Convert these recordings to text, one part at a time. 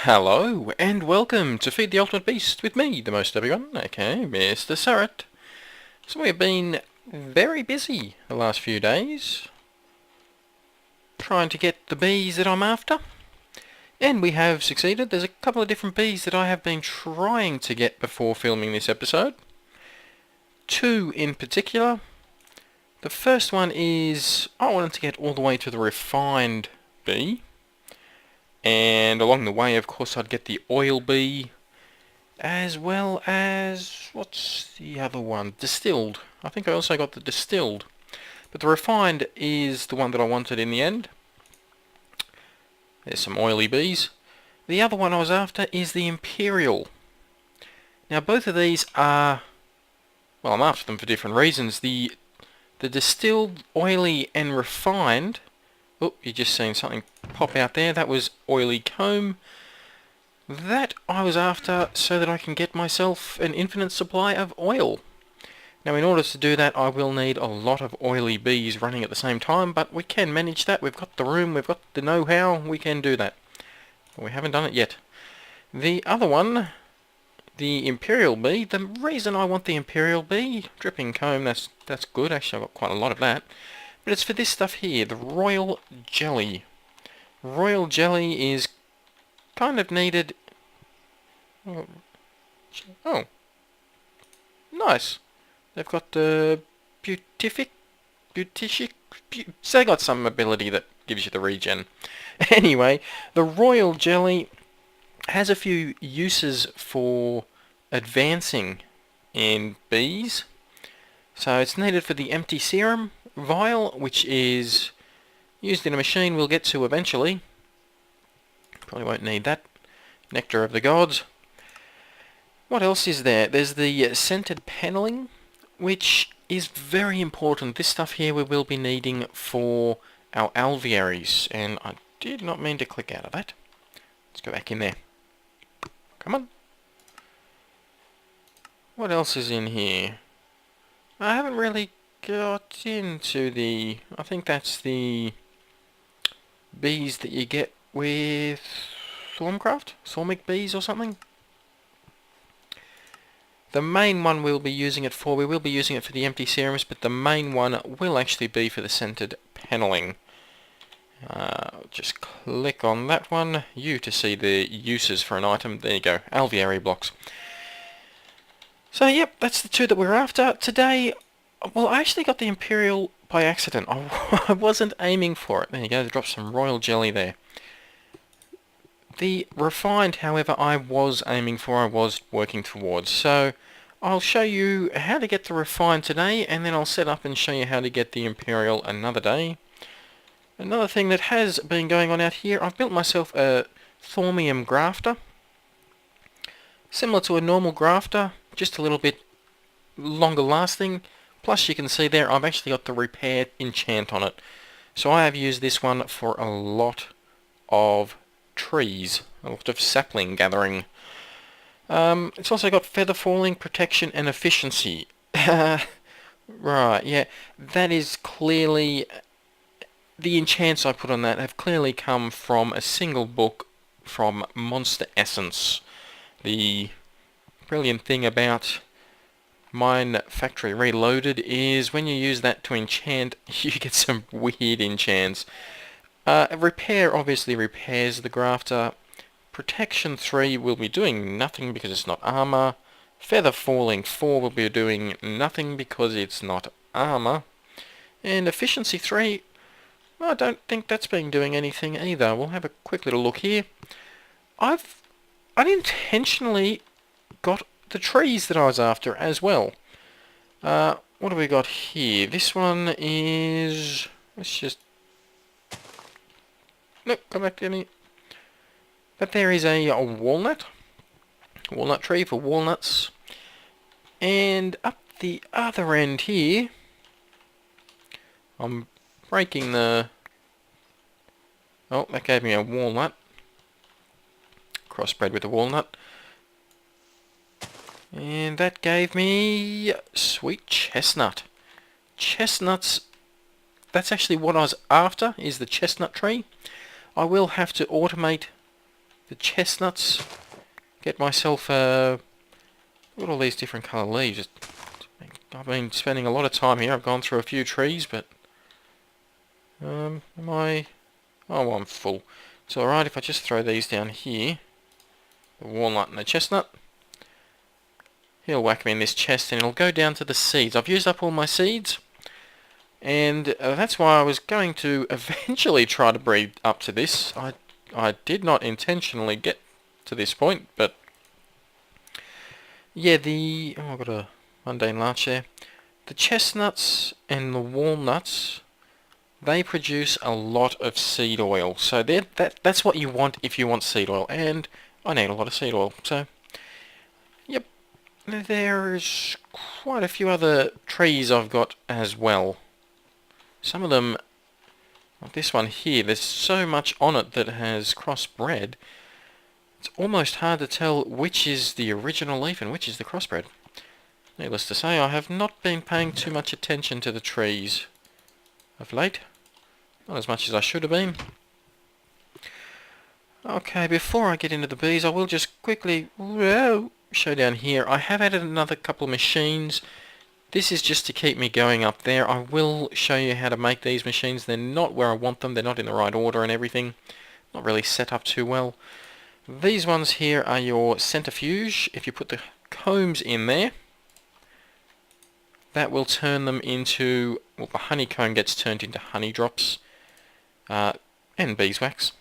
Hello, and welcome to Feed the Ultimate Beast with me, the most everyone, okay, MrSuryt. So we've been very busy the last few days, trying to get the bees that I'm after, and we have succeeded. There's a couple of different bees that I have been trying to get before filming this episode. Two in particular. The first one is, I wanted to get all the way to the refined bee. And along the way, of course, I'd get the oil bee, as well as, what's the other one? Distilled. I think I also got the distilled. But the refined is the one that I wanted in the end. There's some oily bees. The other one I was after is the imperial. Now both of these are, well, I'm after them for different reasons. The distilled, oily and refined. Oh, you're just seeing something pop out there. That was oily comb. That I was after so that I can get myself an infinite supply of oil. Now in order to do that I will need a lot of oily bees running at the same time, but we can manage that. We've got the room, we've got the know-how, we can do that. But we haven't done it yet. The other one, the imperial bee, the reason I want the imperial bee, dripping comb, that's good. Actually I've got quite a lot of that. But it's for this stuff here, the royal jelly. Royal jelly is kind of needed. Oh, nice. They've got beautific, so they got some ability that gives you the regen. Anyway, the royal jelly has a few uses for advancing in bees. So it's needed for the empty serum vial, which is used in a machine we'll get to eventually. Probably won't need that. Nectar of the gods. What else is there? There's the scented paneling, which is very important. This stuff here we will be needing for our alvearies, and I did not mean to click out of that. Let's go back in there. Come on. What else is in here? I haven't really got into the... I think that's the bees that you get with Thormcraft? Thormic bees or something? The main one we'll be using it for, we will be using it for the empty serums, but the main one will actually be for the scented paneling. Just click on that one, to see the uses for an item. There you go, alveary blocks. So yep, that's the two that we're after. Today, well, I actually got the imperial by accident. I wasn't aiming for it. There you go, drop some royal jelly there. The refined, however, I was aiming for, I was working towards. So I'll show you how to get the refined today, and then I'll set up and show you how to get the imperial another day. Another thing that has been going on out here, I've built myself a thormium grafter. Similar to a normal grafter, just a little bit longer lasting. Plus you can see there I've actually got the repair enchant on it. So I have used this one for a lot of trees, a lot of sapling gathering. It's also got feather falling, protection and efficiency. Right, yeah, that is clearly... The enchants I put on that have clearly come from a single book from Monster Essence. The brilliant thing about Mine Factory Reloaded is when you use that to enchant, you get some weird enchants. Repair obviously repairs the grafter. Protection 3 will be doing nothing because it's not armor. Feather Falling 4 will be doing nothing because it's not armor. And Efficiency 3, I don't think that's been doing anything either. We'll have a quick little look here. I unintentionally got the trees that I was after as well. What have we got here? This one is... Let's just... Nope, come back to any... But there is a walnut. Walnut tree for walnuts. And up the other end here... I'm breaking the... Oh, that gave me a walnut. Crossbred with a walnut. And that gave me sweet chestnut. Chestnuts, that's actually what I was after, is the chestnut tree. I will have to automate the chestnuts. Get myself look at all these different colour leaves. I've been spending a lot of time here. I've gone through a few trees, but am I? Oh, I'm full. It's alright if I just throw these down here. The walnut and the chestnut. He'll whack me in this chest and it'll go down to the seeds. I've used up all my seeds. And that's why I was going to eventually try to breed up to this. I did not intentionally get to this point, but yeah, I've got a mundane larch there. The chestnuts and the walnuts, they produce a lot of seed oil. So that's what you want if you want seed oil, and I need a lot of seed oil. So, yep, there's quite a few other trees I've got as well. Some of them, like this one here, there's so much on it that has crossbred. It's almost hard to tell which is the original leaf and which is the crossbred. Needless to say, I have not been paying too much attention to the trees of late. Not as much as I should have been. Okay, before I get into the bees, I will just quickly show down here. I have added another couple of machines. This is just to keep me going up there. I will show you how to make these machines. They're not where I want them. They're not in the right order and everything. Not really set up too well. These ones here are your centrifuge. If you put the combs in there, that will turn them into, well, the honeycomb gets turned into honey drops and beeswax.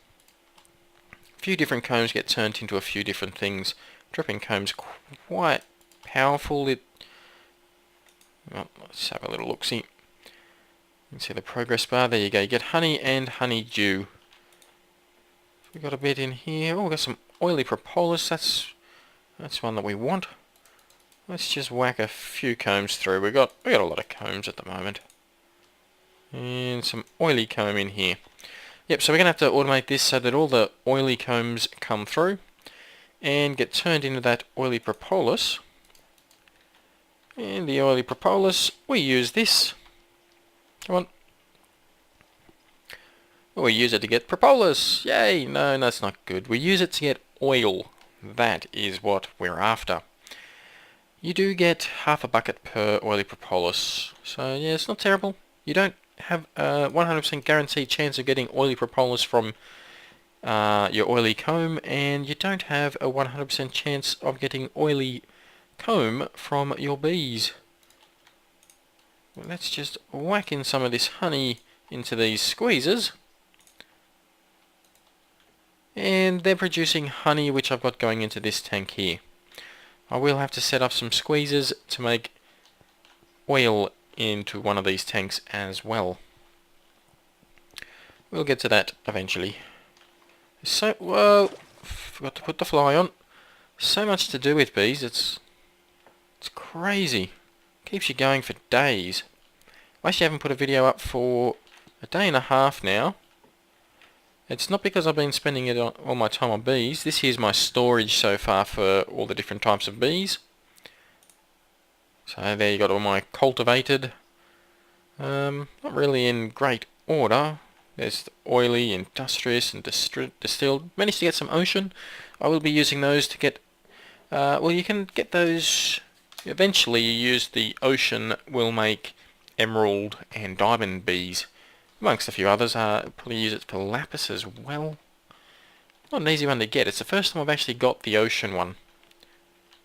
A few different combs get turned into a few different things. Dripping comb's quite powerful. Well, let's have a little look-see. You can see the progress bar. There you go. You get honey and honeydew. We've got a bit in here. Oh, we've got some oily propolis. That's one that we want. Let's just whack a few combs through. We got a lot of combs at the moment. And some oily comb in here. Yep, so we're going to have to automate this so that all the oily combs come through and get turned into that oily propolis. And the oily propolis, we use this. Come on. Well, we use it to get propolis. Yay! No, that's not good. We use it to get oil. That is what we're after. You do get half a bucket per oily propolis. So yeah, it's not terrible. You don't have a 100% guaranteed chance of getting oily propolis from your oily comb, and you don't have a 100% chance of getting oily comb from your bees. Well, let's just whack in some of this honey into these squeezers. And they're producing honey, which I've got going into this tank here. I will have to set up some squeezers to make oil into one of these tanks as well. We'll get to that eventually. So, whoa, forgot to put the fly on. So much to do with bees, it's crazy. Keeps you going for days. I actually haven't put a video up for a day and a half now. It's not because I've been spending all my time on bees. This here's my storage so far for all the different types of bees. So there you got all my cultivated. Not really in great order. There's the oily, industrious, and distilled. Managed to get some ocean. I will be using those to get... well, you can get those... Eventually you use the ocean will make emerald and diamond bees. Amongst a few others. Probably use it for lapis as well. Not an easy one to get. It's the first time I've actually got the ocean one.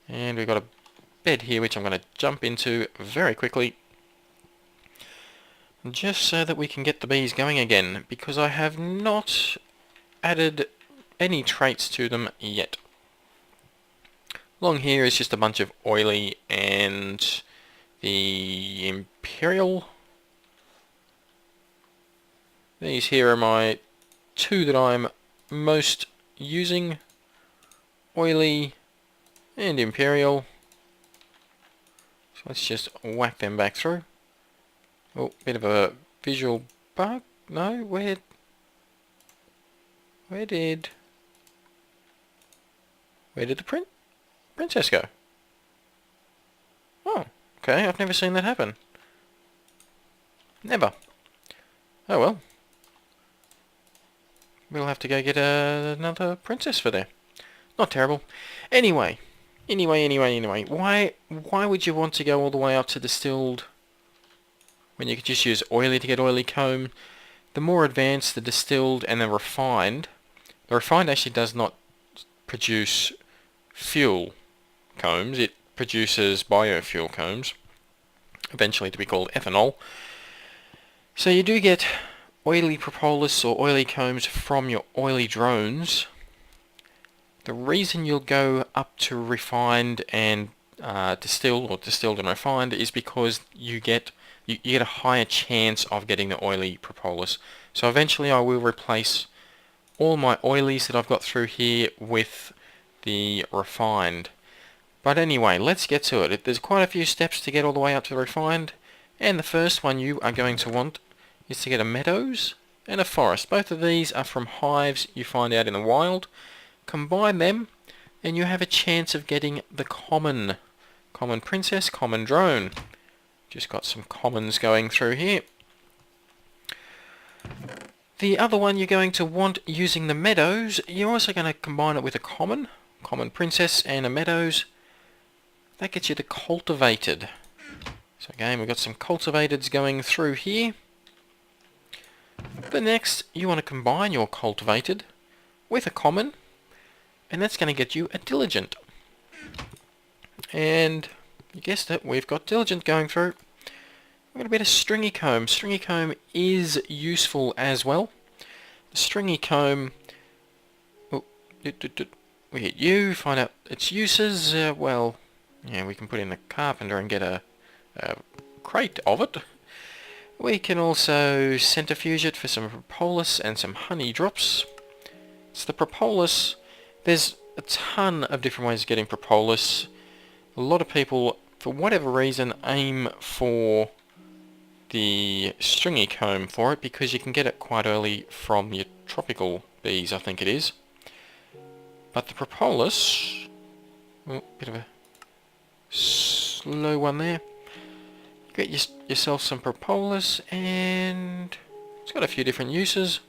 And we've got a bed here which I'm going to jump into very quickly. Just so that we can get the bees going again. Because I have not added any traits to them yet. Along here is just a bunch of oily and the imperial. These here are my two that I'm most using. Oily and imperial. So let's just whack them back through. Oh, bit of a visual bug. No, where did the princess go? Oh, okay, I've never seen that happen. Never. Oh well. we'll have to go get another princess for there. Not terrible. Anyway, why would you want to go all the way up to distilled when you could just use oily to get oily comb? The more advanced, the distilled and the refined actually does not produce fuel combs. It produces biofuel combs, eventually to be called ethanol. So you do get oily propolis or oily combs from your oily drones. The reason you'll go up to refined and distilled, or distilled and refined, is because you get a higher chance of getting the oily propolis. So eventually I will replace all my oilies that I've got through here with the refined. But anyway, let's get to it. There's quite a few steps to get all the way up to the refined, and the first one you are going to want is to get a meadows and a forest. Both of these are from hives you find out in the wild. Combine them and you have a chance of getting the common princess, common drone. Just got some commons going through here. The other one you're going to want using the meadows, you're also going to combine it with a common princess and a meadows. That gets you the cultivated. So again, we've got some cultivateds going through here. But next, you want to combine your cultivated with a common, and that's going to get you a diligent. And you guessed it, we've got diligent going through. We've got a bit of stringy comb. Stringy comb is useful as well. The stringy comb, we hit U, find out its uses. Well, yeah, we can put in the carpenter and get a crate of it. We can also centrifuge it for some propolis and some honey drops. It's the propolis. There's a ton of different ways of getting propolis. A lot of people, for whatever reason, aim for the stringy comb for it because you can get it quite early from your tropical bees, I think it is. But the propolis, oh, bit of a slow one there. Get yourself some propolis, and it's got a few different uses.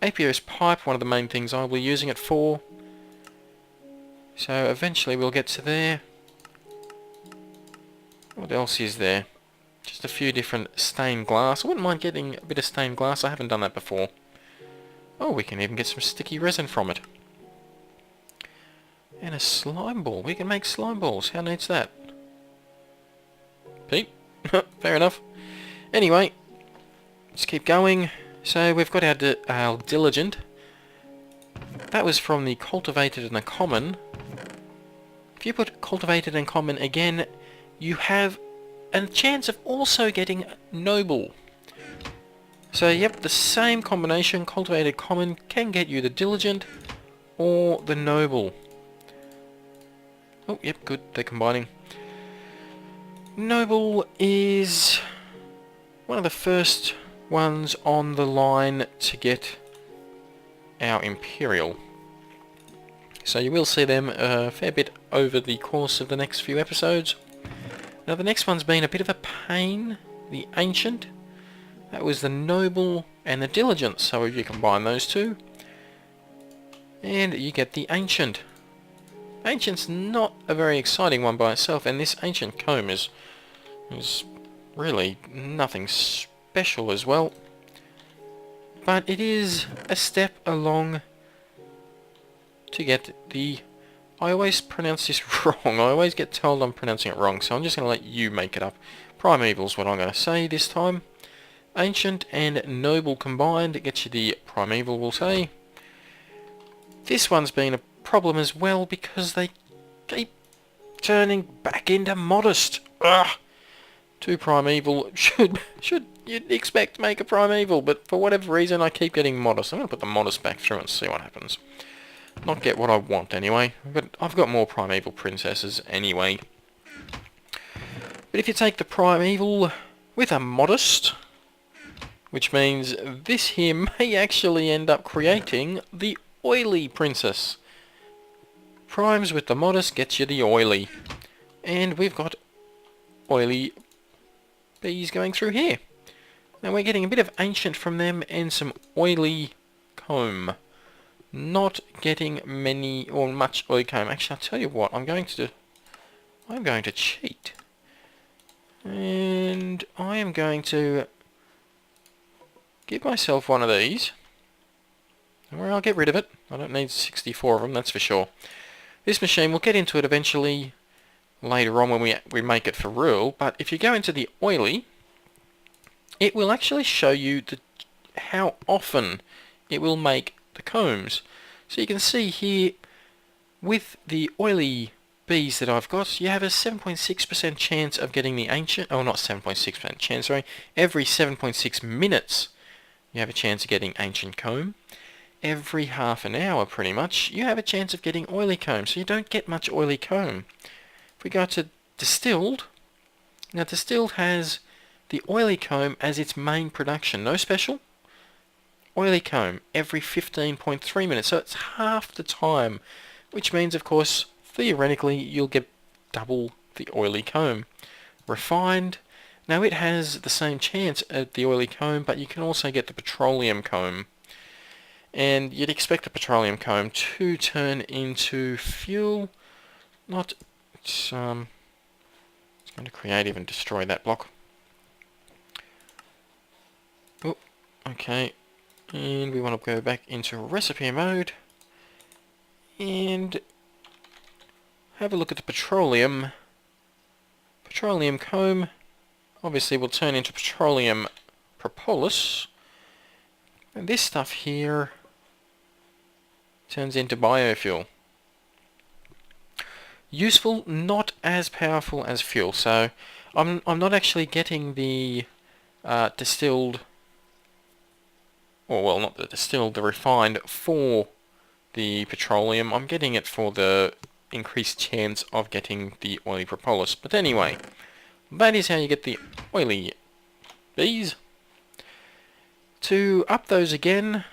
Apios pipe, one of the main things I'll be using it for. So eventually we'll get to there. What else is there? Just a few different stained glass. I wouldn't mind getting a bit of stained glass. I haven't done that before. Oh, we can even get some sticky resin from it. And a slime ball. We can make slime balls. How neat's that? Pete? Fair enough. Anyway, let's keep going. So we've got our diligent. That was from the cultivated and the common. If you put cultivated and common again, you have a chance of also getting noble. So yep, the same combination, cultivated common, can get you the diligent or the noble. Oh, yep, good, they're combining. Noble is one of the first ones on the line to get our Imperial. So you will see them a fair bit over the course of the next few episodes. Now the next one's been a bit of a pain, the Ancient. That was the Noble and the Diligent, so you combine those two and you get the Ancient. Ancient's not a very exciting one by itself, and this Ancient comb is really nothing special as well. But it is a step along to get the... I always pronounce this wrong. I always get told I'm pronouncing it wrong, so I'm just going to let you make it up. Primeval's what I'm going to say this time. Ancient and Noble combined gets you the Primeval, we'll say. This one's been a problem as well because they keep turning back into Modest. Ugh. Two Primeval should you'd expect to make a Primeval, but for whatever reason I keep getting Modest. I'm going to put the Modest back through and see what happens. Not get what I want anyway, but I've got more Primeval princesses anyway. But if you take the Primeval with a Modest, which means this here may actually end up creating the Oily Princess. Primes with the Modest gets you the Oily. And we've got Oily bees going through here. Now we're getting a bit of Ancient from them and some Oily comb. Not getting many or much oily comb. Actually, I'll tell you what, I'm going to cheat. And I am going to give myself one of these. Where I'll get rid of it. I don't need 64 of them, that's for sure. This machine, we'll get into it eventually later on when we make it for real, but if you go into the oily, it will actually show you how often it will make the combs. So you can see here, with the oily bees that I've got, you have a 7.6% chance of getting the ancient, oh not 7.6% chance, sorry, every 7.6 minutes you have a chance of getting ancient comb. Every half an hour pretty much, you have a chance of getting oily comb, so you don't get much oily comb. If we go to distilled, now distilled has the oily comb as its main production, no special. Oily comb every 15.3 minutes, so it's half the time, which means of course theoretically you'll get double the oily comb. Refined, now it has the same chance at the oily comb, but you can also get the petroleum comb. And you'd expect the petroleum comb to turn into fuel, not, it's going to creative and destroy that block. Oh, okay, and we want to go back into recipe mode, and have a look at the petroleum. Petroleum comb, obviously will turn into petroleum propolis, and this stuff here turns into biofuel. Useful, not as powerful as fuel. So I'm not actually getting the distilled, or well, not the distilled, the refined for the petroleum. I'm getting it for the increased chance of getting the oily propolis. But anyway, that is how you get the oily bees. To up those again,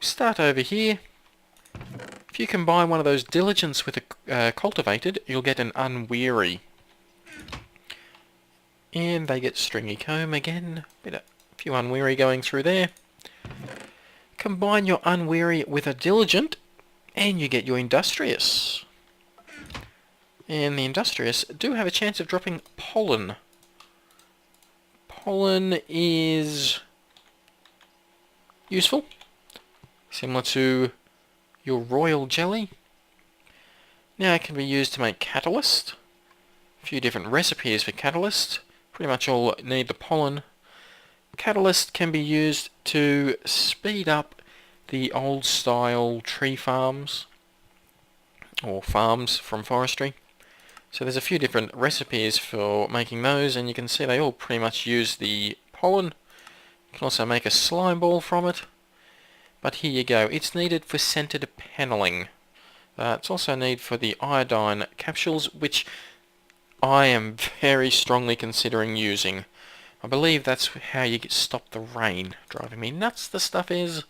start over here. If you combine one of those diligence with a cultivated, you'll get an unweary. And they get stringy comb again. A few unweary going through there. Combine your unweary with a diligent, and you get your industrious. And the industrious do have a chance of dropping pollen. Pollen is useful. Similar to your royal jelly. Now it can be used to make catalyst. A few different recipes for catalyst. Pretty much all need the pollen. Catalyst can be used to speed up the old style tree farms, or farms from forestry. So there's a few different recipes for making those, and you can see they all pretty much use the pollen. You can also make a slime ball from it. But here you go, it's needed for scented panelling. It's also needed for the iodine capsules, which I am very strongly considering using. I believe that's how you stop the rain. Driving me nuts, the stuff is.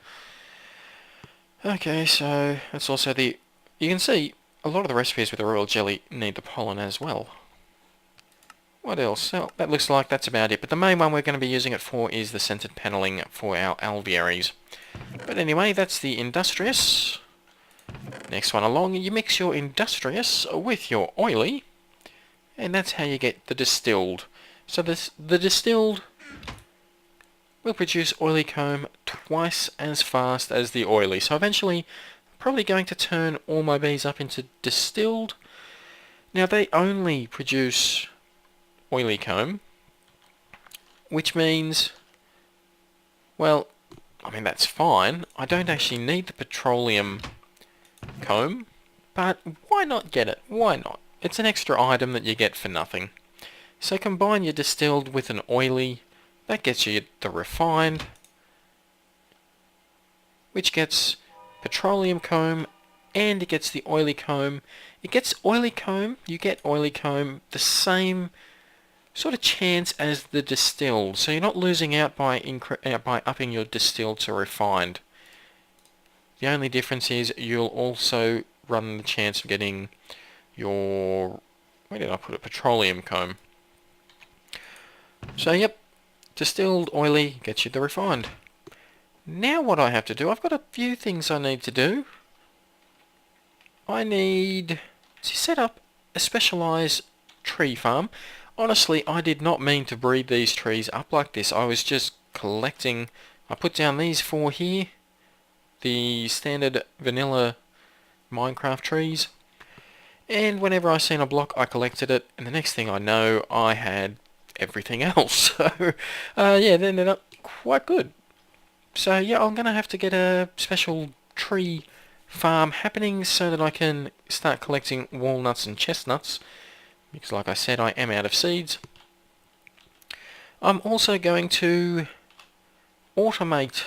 Okay, so that's also you can see a lot of the recipes with the royal jelly need the pollen as well. What else? Oh, that looks like that's about it. But the main one we're going to be using it for is the scented panelling for our alvearies. But anyway, that's the industrious. Next one along, you mix your industrious with your oily, and that's how you get the distilled. So the distilled will produce oily comb twice as fast as the oily. So eventually, I'm probably going to turn all my bees up into distilled. Now they only produce oily comb, which means, well, I mean that's fine. I don't actually need the petroleum comb, but why not get it? Why not? It's an extra item that you get for nothing. So combine your distilled with an oily, that gets you the refined, which gets petroleum comb, and it gets the oily comb. It gets oily comb, you get oily comb the same sort of chance as the distilled, so you're not losing out by upping your distilled to refined. The only difference is you'll also run the chance of getting your, where did I put it, petroleum comb. So yep, distilled oily gets you the refined. Now what I have to do, I've got a few things I need to do. I need to set up a specialised tree farm. Honestly, I did not mean to breed these trees up like this. I was just collecting. I put down these 4 here, the standard vanilla Minecraft trees, and whenever I seen a block I collected it, and the next thing I know I had everything else. So yeah, it ended up quite good. So yeah, I'm gonna have to get a special tree farm happening so that I can start collecting walnuts and chestnuts, because like I said, I am out of seeds. I'm also going to automate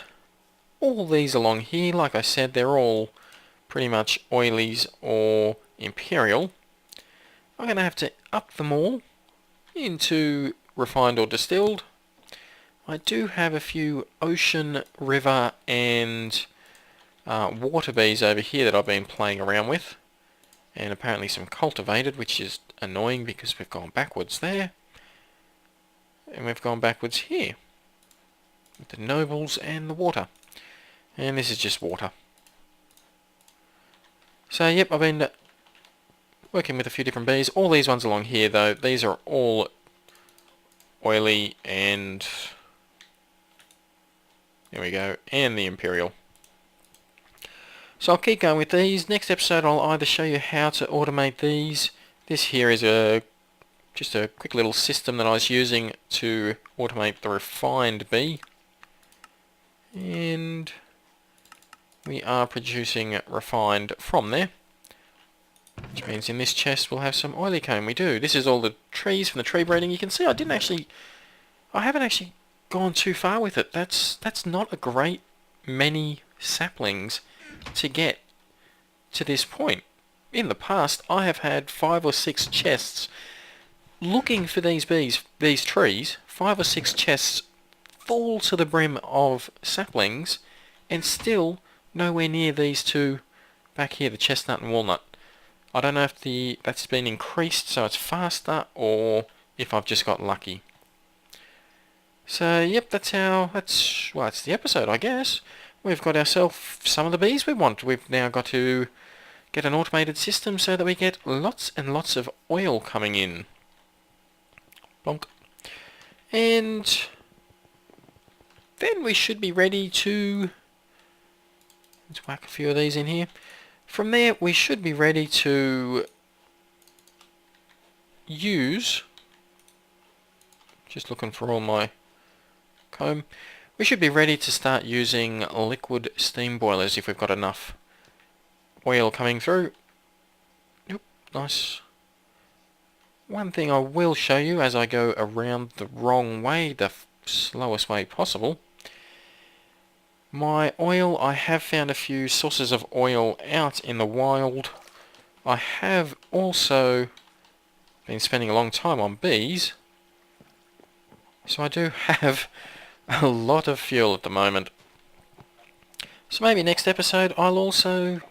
all these along here. Like I said, they're all pretty much oilies or imperial. I'm going to have to up them all into refined or distilled. I do have a few ocean, river and water bees over here that I've been playing around with, and apparently some cultivated, which is annoying because we've gone backwards there, and we've gone backwards here with the nobles and the water, and this is just water. So yep, I've been working with a few different bees. All these ones along here though, these are all oily, and there we go, and the imperial. So I'll keep going with these. Next episode I'll either show you how to automate these. This here is just a quick little system that I was using to automate the refined bee. And we are producing refined from there. Which means in this chest we'll have some oily comb. We do. This is all the trees from the tree breeding. You can see I haven't actually gone too far with it. That's not a great many saplings to get to this point. In the past I have had 5 or 6 chests looking for these trees, 5 or 6 chests full to the brim of saplings, and still nowhere near these two back here, the chestnut and walnut. I don't know if that's been increased so it's faster, or if I've just got lucky. So yep, that's the episode, I guess. We've got ourselves some of the bees we want. We've now got to get an automated system so that we get lots and lots of oil coming in. Bonk. And then we should be ready to... let's whack a few of these in here. From there, we should be ready to use... just looking for all my comb. We should be ready to start using liquid steam boilers if we've got enough oil coming through. Yep, nice. One thing I will show you as I go around the wrong way, the slowest way possible. My oil, I have found a few sources of oil out in the wild. I have also been spending a long time on bees, so I do have a lot of fuel at the moment. So maybe next episode I'll also...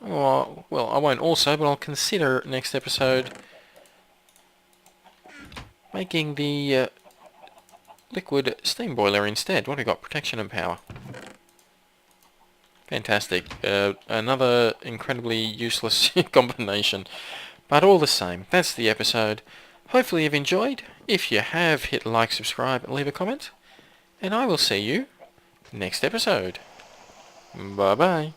well, I won't also, but I'll consider next episode making the liquid steam boiler instead. What have we got? Protection and power. Fantastic. Another incredibly useless combination. But all the same, that's the episode. Hopefully you've enjoyed. If you have, hit like, subscribe, and leave a comment. And I will see you next episode. Bye bye.